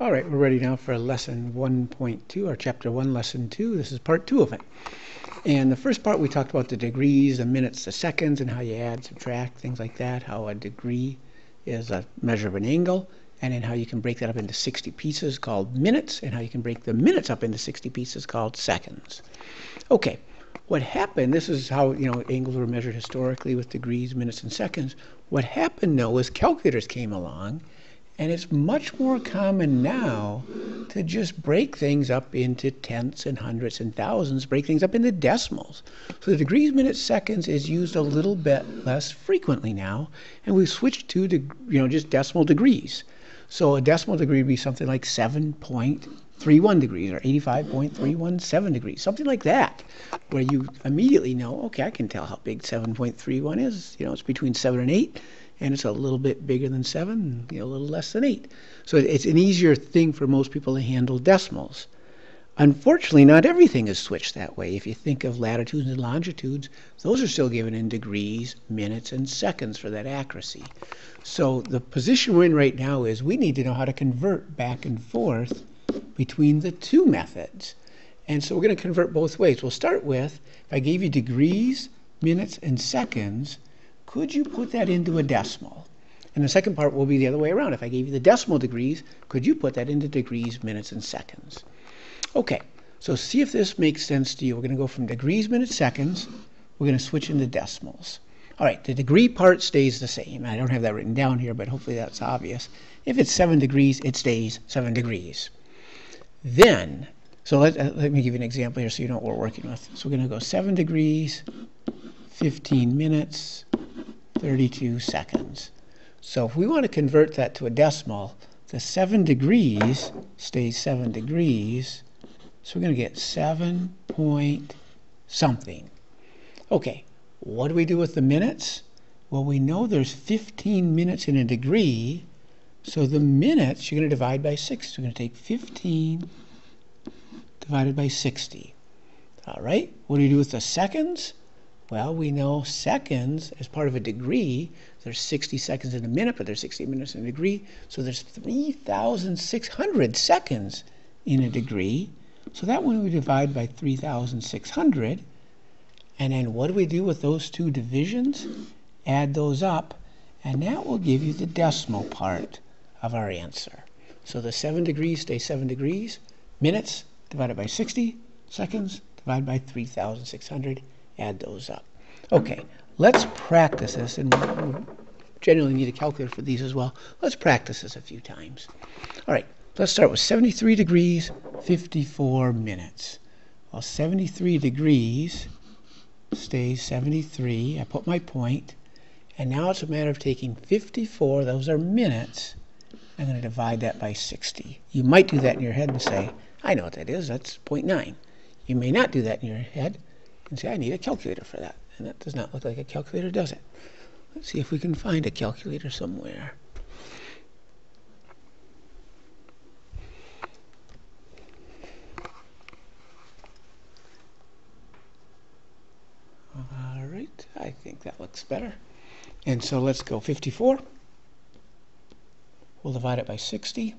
All right, we're ready now for lesson 1.2, or chapter 1, lesson 2. This is part 2 of it. And the first part we talked about the degrees, the minutes, the seconds, and how you add, subtract, things like that, how a degree is a measure of an angle, and then how you can break that up into 60 pieces called minutes, and how you can break the minutes up into 60 pieces called seconds. Okay, what happened, this is how angles were measured historically with degrees, minutes, and seconds. What happened, though, is calculators came along, and it's much more common now to just break things up into tenths and hundredths and thousands, break things up into decimals. So the degrees, minutes, seconds is used a little bit less frequently now, and we've switched to just decimal degrees. So a decimal degree would be something like 7.31 degrees or 85.317 degrees, something like that, where you immediately know, okay, I can tell how big 7.31 is. It's between 7 and 8. And it's a little bit bigger than 7, a little less than 8. So it's an easier thing for most people to handle decimals. Unfortunately, not everything is switched that way. If you think of latitudes and longitudes, those are still given in degrees, minutes, and seconds for that accuracy. So the position we're in right now is we need to know how to convert back and forth between the two methods. And so we're going to convert both ways. We'll start with, if I gave you degrees, minutes, and seconds, could you put that into a decimal? And the second part will be the other way around. If I gave you the decimal degrees, could you put that into degrees, minutes, and seconds? Okay, so see if this makes sense to you. We're going to go from degrees, minutes, seconds. We're going to switch into decimals. All right, the degree part stays the same. I don't have that written down here, but hopefully that's obvious. If it's 7 degrees, it stays 7 degrees. Then, so let me give you an example here so you know what we're working with. So we're going to go 7 degrees, 15 minutes, 32 seconds. So if we want to convert that to a decimal, the 7 degrees stays 7 degrees. So we're going to get 7 point something. Okay, what do we do with the minutes? Well, we know there's 15 minutes in a degree. So the minutes, you're going to divide by 60. So we're going to take 15 divided by 60. All right, what do you do with the seconds? Well, we know seconds, as part of a degree, there's 60 seconds in a minute, but there's 60 minutes in a degree. So there's 3,600 seconds in a degree. So that one we divide by 3,600. And then what do we do with those two divisions? Add those up, and that will give you the decimal part of our answer. So the 7 degrees stays 7 degrees. Minutes divided by 60. Seconds divided by 3,600. Add those up. Okay, let's practice this, and we generally need a calculator for these as well. Let's practice this a few times. All right, let's start with 73 degrees, 54 minutes. Well, 73 degrees stays 73. I put my point, and now it's a matter of taking 54, those are minutes. I'm going to divide that by 60. You might do that in your head and say, I know what that is, that's 0.9. You may not do that in your head and say, I need a calculator for that. And that does not look like a calculator, does it? Let's see if we can find a calculator somewhere. All right, I think that looks better. And so let's go 54. We'll divide it by 60.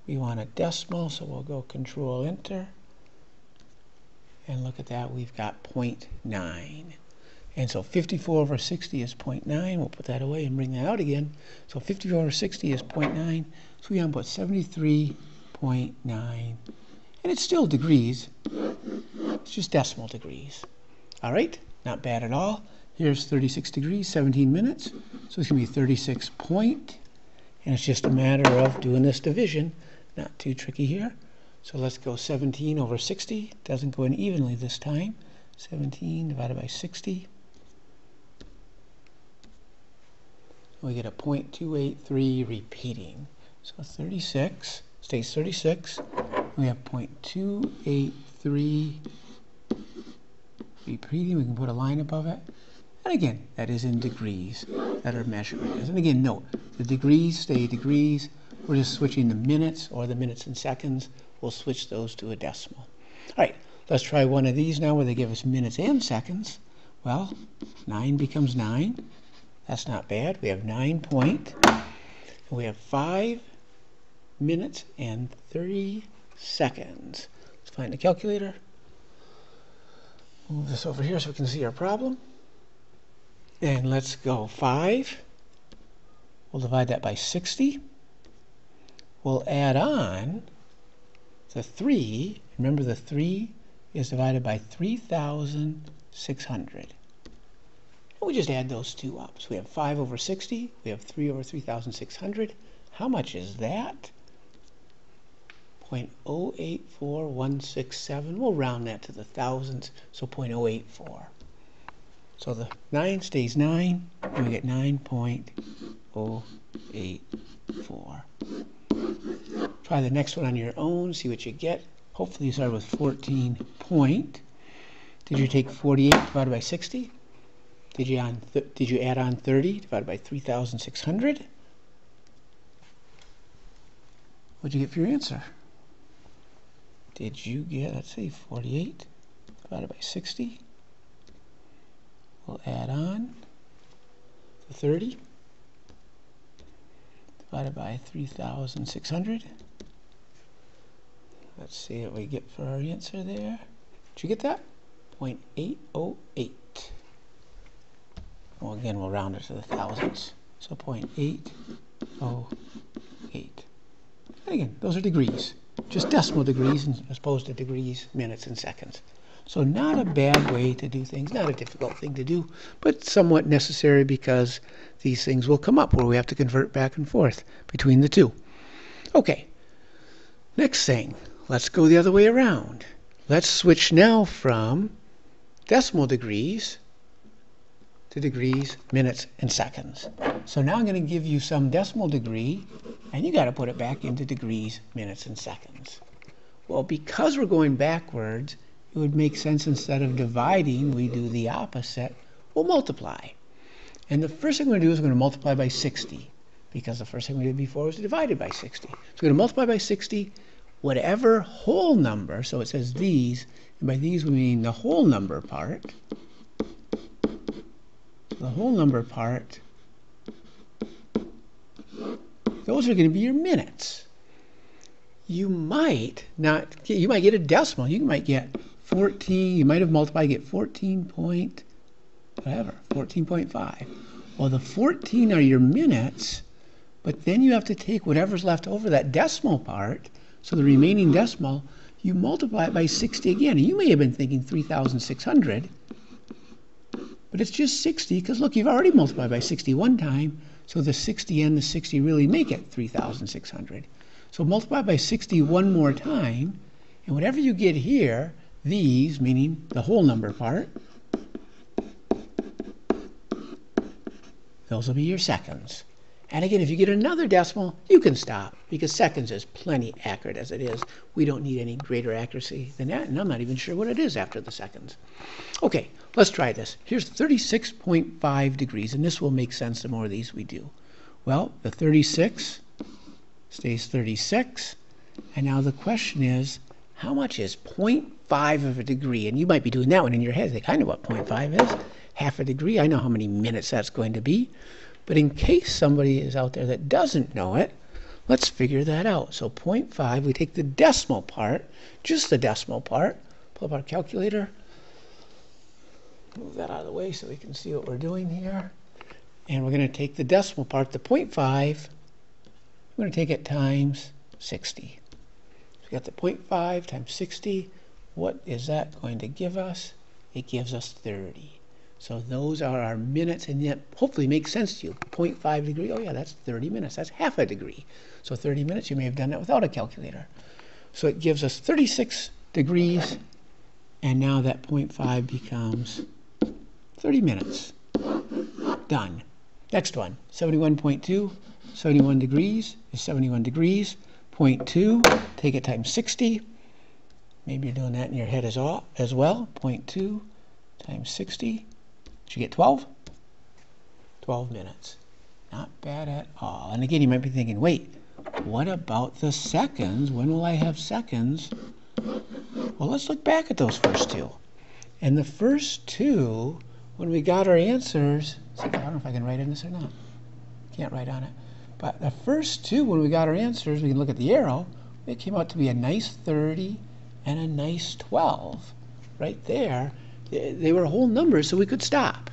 We want a decimal, so we'll go Control-Enter. And look at that, we've got 0.9. And so 54 over 60 is 0.9. We'll put that away and bring that out again. So 54 over 60 is 0.9. So we want to put 73.9. And it's still degrees. It's just decimal degrees. All right, not bad at all. Here's 36 degrees, 17 minutes. So it's going to be 36 point. And it's just a matter of doing this division. Not too tricky here. So let's go 17 over 60. Doesn't go in evenly this time. 17 divided by 60. We get a 0.283 repeating. So 36 stays 36. We have 0.283 repeating. We can put a line above it. And again, that is in degrees that are measured. And again, note, the degrees stay degrees. We're just switching the minutes or the minutes and seconds. We'll switch those to a decimal. All right, let's try one of these now where they give us minutes and seconds. Well, 9 becomes 9. That's not bad. We have 9 point. We have 5 minutes and 30 seconds. Let's find the calculator. Move this over here so we can see our problem. And let's go 5. We'll divide that by 60. We'll add on the 3. Remember, the 3 is divided by 3,600. We just add those two up. So we have 5 over 60. We have 3 over 3,600. How much is that? 0.084167. We'll round that to the thousands, so 0.084. So the 9 stays 9, and we get 9.084. Try the next one on your own, see what you get. Hopefully you start with 14 point. Did you take 48 divided by 60? Did you add on 30 divided by 3,600? What'd you get for your answer? Did you get, let's see, 48 divided by 60? We'll add on the 30 divided by 3,600. Let's see what we get for our answer there. Did you get that? 0.808. Well, again, we'll round it to the thousands. So 0.808. And again, those are degrees. Just decimal degrees as opposed to degrees, minutes, and seconds. So not a bad way to do things, not a difficult thing to do, but somewhat necessary because these things will come up where we have to convert back and forth between the two. Okay, next thing, let's go the other way around. Let's switch now from decimal degrees to degrees, minutes, and seconds. So now I'm going to give you some decimal degree, and you got to put it back into degrees, minutes, and seconds. Well, because we're going backwards, it would make sense instead of dividing, we do the opposite. We'll multiply. And the first thing we're going to do is we're going to multiply by 60, because the first thing we did before was divided by 60. So we're going to multiply by 60, whatever whole number, so it says these, and by these we mean the whole number part. The whole number part, those are going to be your minutes. You might not get, you might get a decimal. You might get 14, you might have multiplied, get 14.5. Well, the 14 are your minutes, but then you have to take whatever's left over, that decimal part, so the remaining decimal, you multiply it by 60 again. And you may have been thinking 3,600, but it's just 60, because look, you've already multiplied by 60 one time, so the 60 and the 60 really make it 3,600. So multiply by 60 one more time, and whatever you get here, these, meaning the whole number part, those will be your seconds. And again, if you get another decimal, you can stop, because seconds is plenty accurate as it is. We don't need any greater accuracy than that, and I'm not even sure what it is after the seconds. Okay, let's try this. Here's 36.5 degrees, and this will make sense the more of these we do. Well, the 36 stays 36, and now the question is, how much is 0.5 of a degree? And you might be doing that one in your head. Like, I know what 0.5 is. Half a degree. I know how many minutes that's going to be. But in case somebody is out there that doesn't know it, let's figure that out. So 0.5, we take the decimal part, just the decimal part, pull up our calculator, move that out of the way so we can see what we're doing here. And we're going to take the decimal part, the 0.5, we're going to take it times 60. So we got the 0.5 times 60. What is that going to give us? It gives us 30. So those are our minutes, and yet hopefully makes sense to you. 0.5 degree, oh yeah, that's 30 minutes. That's half a degree. So 30 minutes, you may have done that without a calculator. So it gives us 36 degrees, and now that 0.5 becomes 30 minutes. Done. Next one, 71.2. 71 degrees is 71 degrees. 0.2, take it times 60. Maybe you're doing that in your head as well. 0.2 times 60. Did you get 12? 12 minutes. Not bad at all. And again, you might be thinking, wait, what about the seconds? When will I have seconds? Well, let's look back at those first two. And the first two, when we got our answers, I don't know if I can write in this or not. Can't write on it. But the first two, when we got our answers, we can look at the arrow, it came out to be a nice 30 and a nice 12. Right there, they were whole numbers, so we could stop.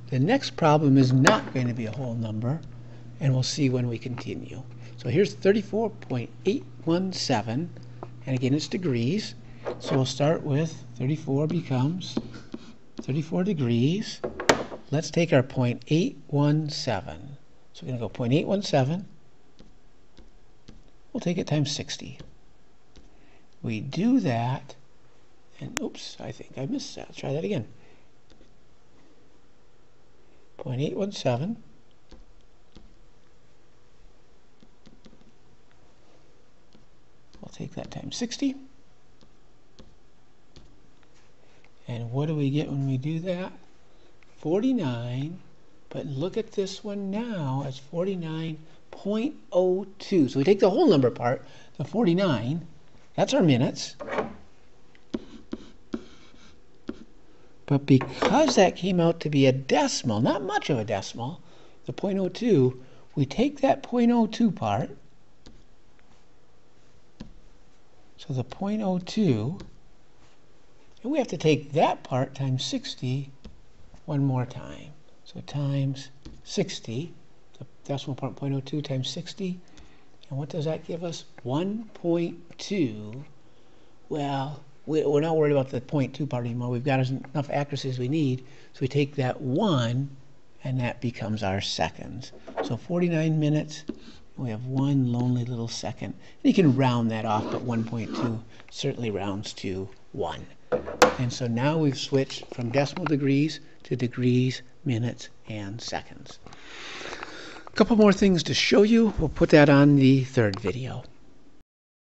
The next problem is not going to be a whole number, and we'll see when we continue. So here's 34.817, and again it's degrees. So we'll start with 34 becomes 34 degrees. Let's take our 0.817. So we're going to go 0.817. We'll take it times 60. We do that, and oops, I think I missed that. Let's try that again. 0.817. We'll take that times 60. And what do we get when we do that? 49. But look at this one now as 49.02. So we take the whole number part, the 49. That's our minutes. But because that came out to be a decimal, not much of a decimal, the 0.02, we take that 0.02 part. So the 0.02, and we have to take that part times 60 one more time. So times 60, the decimal part 0.02 times 60. And what does that give us? 1.2. Well, we're not worried about the 0.2 part anymore. We've got enough accuracy as we need. So we take that 1, and that becomes our seconds. So 49 minutes, we have one lonely little second. And you can round that off, but 1.2 certainly rounds to 1. And so now we've switched from decimal degrees to degrees, minutes, and seconds. A couple more things to show you. We'll put that on the third video.